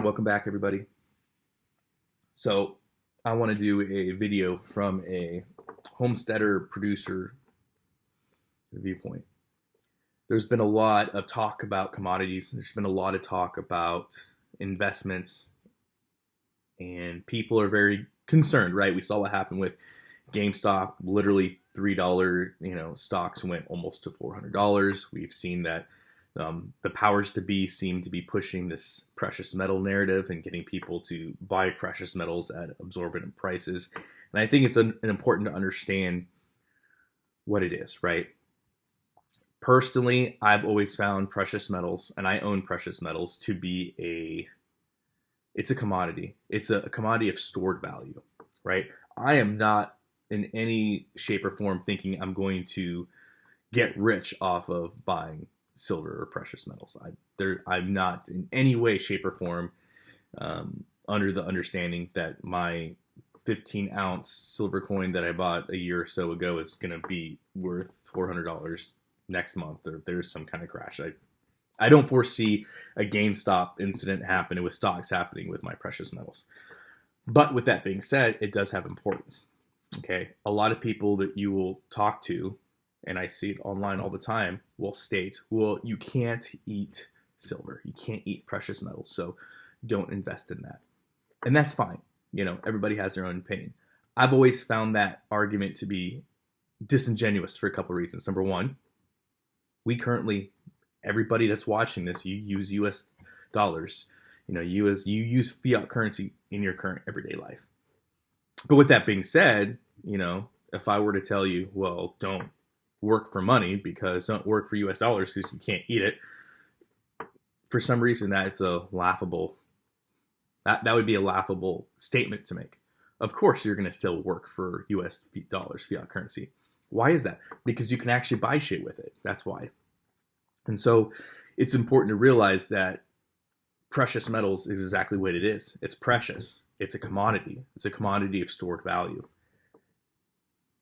Welcome back, everybody. So I want to do a video from a homesteader producer viewpoint. There's been a lot of talk about commodities. There's been a lot of talk about investments, and people are very concerned, right? We saw what happened with GameStop. Literally $3, stocks went almost to $400. We've seen that the powers to be seem to be pushing this precious metal narrative and getting people to buy precious metals at exorbitant prices. And I think it's important to understand what it is, right? Personally, I've always found precious metals, and I own precious metals, to be it's a commodity. It's a commodity of stored value, right? I am not in any shape or form thinking I'm going to get rich off of buying silver or precious metals. I'm not in any way, shape, or form under the understanding that my 15-ounce silver coin that I bought a year or so ago is going to be worth $400 next month, or if there's some kind of crash. I don't foresee a GameStop incident happening with stocks happening with my precious metals. But with that being said, it does have importance. Okay, a lot of people that you will talk to, and I see it online all the time, will state, well, you can't eat silver. You can't eat precious metals, so don't invest in that. And that's fine. Everybody has their own opinion. I've always found that argument to be disingenuous for a couple of reasons. Number one, everybody that's watching this, you use US dollars. You use fiat currency in your current everyday life. But with that being said, if I were to tell you, well, don't work for money because don't work for US dollars because you can't eat it, for some reason that would be a laughable statement to make. Of course you're going to still work for US dollars, fiat currency. Why is that? Because you can actually buy shit with it. That's why. And so it's important to realize that precious metals is exactly what it is. It's precious. It's a commodity. It's a commodity of stored value.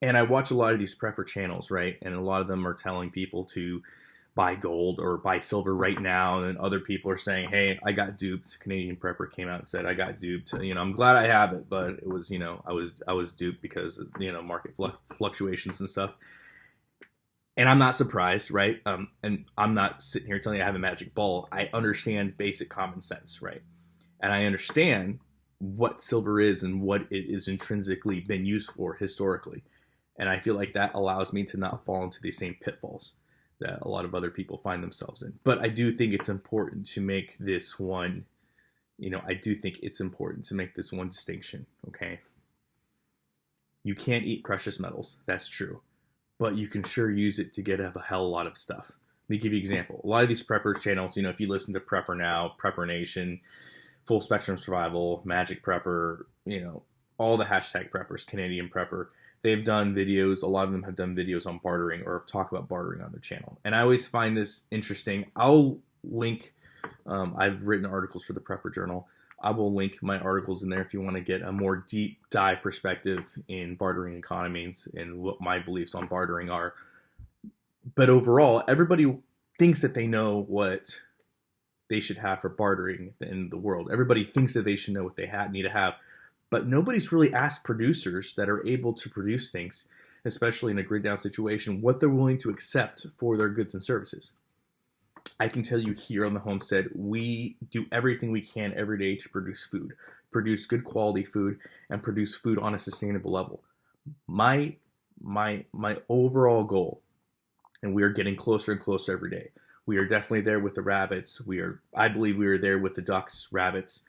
And I watch a lot of these prepper channels, right? And a lot of them are telling people to buy gold or buy silver right now. And other people are saying, hey, I got duped. Canadian prepper came out and said, I got duped. I'm glad I have it, but it was, I was duped because of, market fluctuations and stuff. And I'm not surprised, right? And I'm not sitting here telling you I have a magic ball. I understand basic common sense, right? And I understand what silver is and what it is intrinsically been used for historically. And I feel like that allows me to not fall into these same pitfalls that a lot of other people find themselves in. But I do think it's important to make this one, distinction, okay? You can't eat precious metals, that's true. But you can sure use it to get a hell of a lot of stuff. Let me give you an example. A lot of these prepper channels, if you listen to Prepper Now, Prepper Nation, Full Spectrum Survival, Magic Prepper, all the hashtag preppers, Canadian Prepper, they've done videos. A lot of them have done videos on bartering or talk about bartering on their channel. And I always find this interesting. I'll link, I've written articles for the Prepper Journal. I will link my articles in there if you want to get a more deep dive perspective in bartering economies and what my beliefs on bartering are. But overall, everybody thinks that they know what they should have for bartering in the world. Everybody thinks that they should know what they need to have. But nobody's really asked producers that are able to produce things, especially in a grid down situation, what they're willing to accept for their goods and services. I can tell you here on the homestead, we do everything we can every day to produce food, produce good quality food, and produce food on a sustainable level. My overall goal, and we are getting closer and closer every day. We are definitely there with the rabbits. I believe we are there with the ducks, rabbits,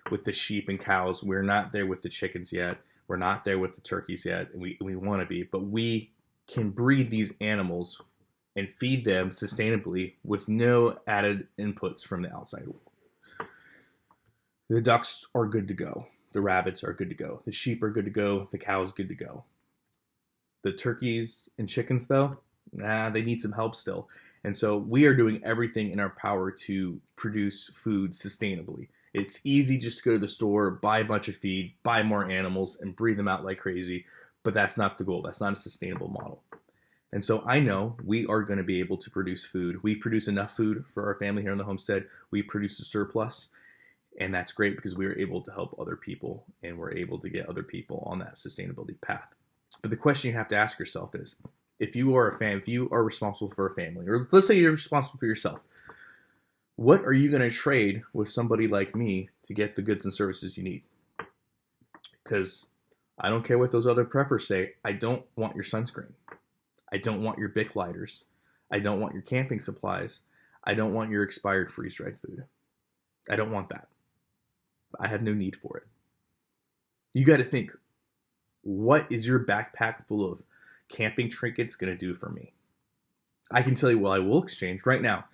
with the sheep and cows. We're not there with the chickens yet. We're not there with the turkeys yet. And we want to be, but we can breed these animals and feed them sustainably with no added inputs from the outside world. The ducks are good to go. The rabbits are good to go. The sheep are good to go. The cows good to go. The turkeys and chickens, though, they need some help still. And so we are doing everything in our power to produce food sustainably. It's easy just to go to the store, buy a bunch of feed, buy more animals, and breed them out like crazy. But that's not the goal. That's not a sustainable model. And so I know we are going to be able to produce food. We produce enough food for our family here on the homestead. We produce a surplus. And that's great because we were able to help other people and we're able to get other people on that sustainability path. But the question you have to ask yourself is, if you are responsible for a family, or let's say you're responsible for yourself, what are you going to trade with somebody like me to get the goods and services you need? Because I don't care what those other preppers say. I don't want your sunscreen. I don't want your Bic lighters. I don't want your camping supplies. I don't want your expired freeze-dried food. I don't want that. I have no need for it. You got to think, what is your backpack full of camping trinkets going to do for me? I can tell you, well, I will exchange right now.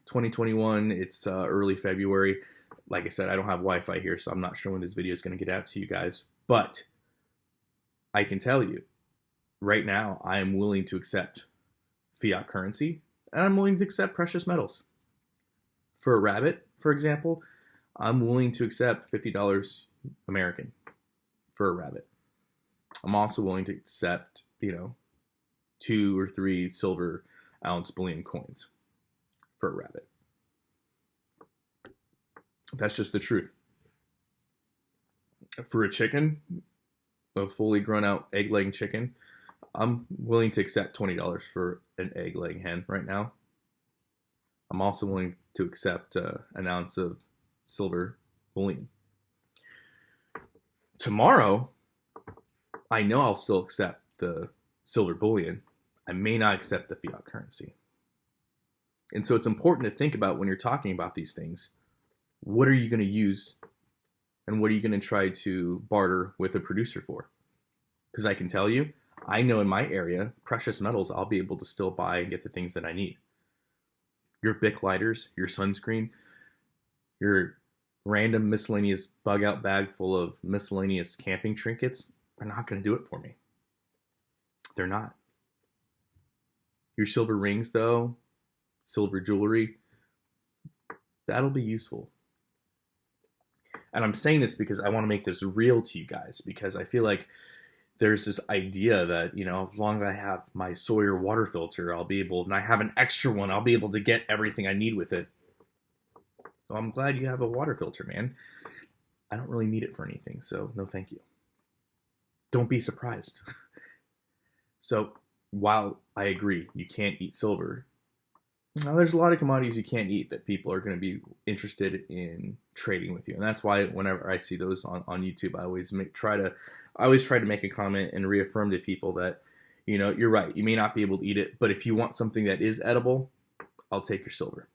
2021, it's early February. Like I said, I don't have Wi-Fi here, so I'm not sure when this video is going to get out to you guys. But I can tell you, right now, I am willing to accept fiat currency, and I'm willing to accept precious metals. For a rabbit, for example, I'm willing to accept $50 American for a rabbit. I'm also willing to accept, 2 or 3 silver ounce bullion coins for a rabbit. That's just the truth. For a chicken, a fully grown out egg laying chicken, I'm willing to accept $20 for an egg laying hen right now. I'm also willing to accept an ounce of silver bullion. Tomorrow, I know I'll still accept the silver bullion. I may not accept the fiat currency. And so it's important to think about when you're talking about these things, what are you going to use and what are you going to try to barter with a producer for? Because I can tell you, I know in my area, precious metals, I'll be able to still buy and get the things that I need. Your Bic lighters, your sunscreen, your random miscellaneous bug out bag full of miscellaneous camping trinkets, they're not going to do it for me. They're not. Your silver rings, though, silver jewelry, that'll be useful. And I'm saying this because I want to make this real to you guys, because I feel like there's this idea that, as long as I have my Sawyer water filter, and I have an extra one, I'll be able to get everything I need with it. Well, I'm glad you have a water filter, man. I don't really need it for anything, so no thank you. Don't be surprised. So while I agree, you can't eat silver, now there's a lot of commodities you can't eat that people are going to be interested in trading with you. And that's why whenever I see those on YouTube, I always try to make a comment and reaffirm to people that, you're right. You may not be able to eat it, but if you want something that is edible, I'll take your silver.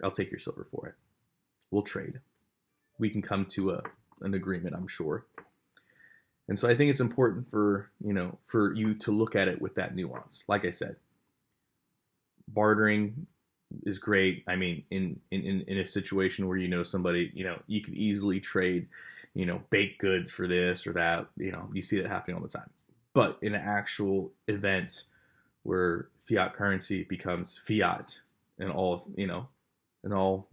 I'll take your silver for it. We'll trade. We can come to an agreement, I'm sure. And so I think it's important for you to look at it with that nuance. Like I said, bartering is great. I mean, in a situation where somebody, you could easily trade, baked goods for this or that. You see that happening all the time. But in an actual event where fiat currency becomes fiat in all, in all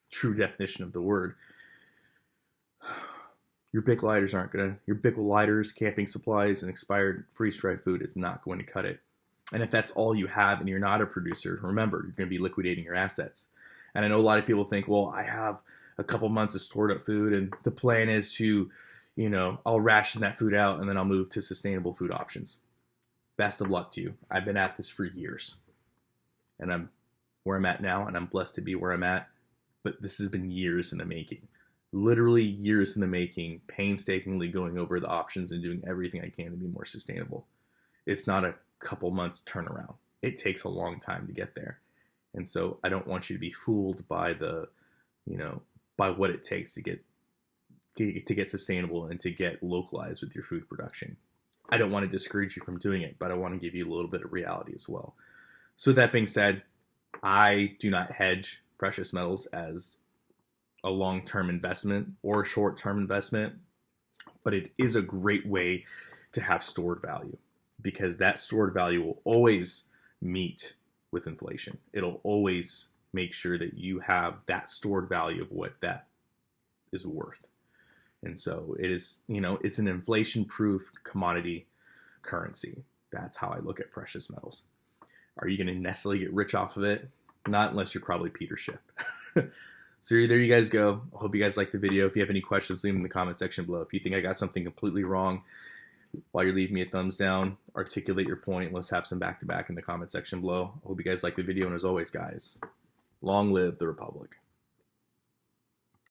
true definition of the word, your Bic lighters, camping supplies, and expired freeze-dried food is not going to cut it. And if that's all you have and you're not a producer, remember, you're going to be liquidating your assets. And I know a lot of people think, well, I have a couple months of stored up food and the plan is to, I'll ration that food out and then I'll move to sustainable food options. Best of luck to you. I've been at this for years and I'm where I'm at now and I'm blessed to be where I'm at. But this has been years in the making. Literally years in the making, painstakingly going over the options and doing everything I can to be more sustainable. It's not a couple months turnaround. It takes a long time to get there. And so I don't want you to be fooled by by what it takes to get sustainable and to get localized with your food production. I don't want to discourage you from doing it, but I want to give you a little bit of reality as well. So that being said, I do not hedge precious metals as a long-term investment or a short-term investment, but it is a great way to have stored value, because that stored value will always meet with inflation. It'll always make sure that you have that stored value of what that is worth. And so it is, it's an inflation-proof commodity currency. That's how I look at precious metals. Are you going to necessarily get rich off of it? Not unless you're probably Peter Schiff. So there you guys go. I hope you guys liked the video. If you have any questions, leave them in the comment section below. If you think I got something completely wrong, while you're leaving me a thumbs down, articulate your point. Let's have some back-to-back in the comment section below. I hope you guys like the video, and as always, guys, long live the Republic.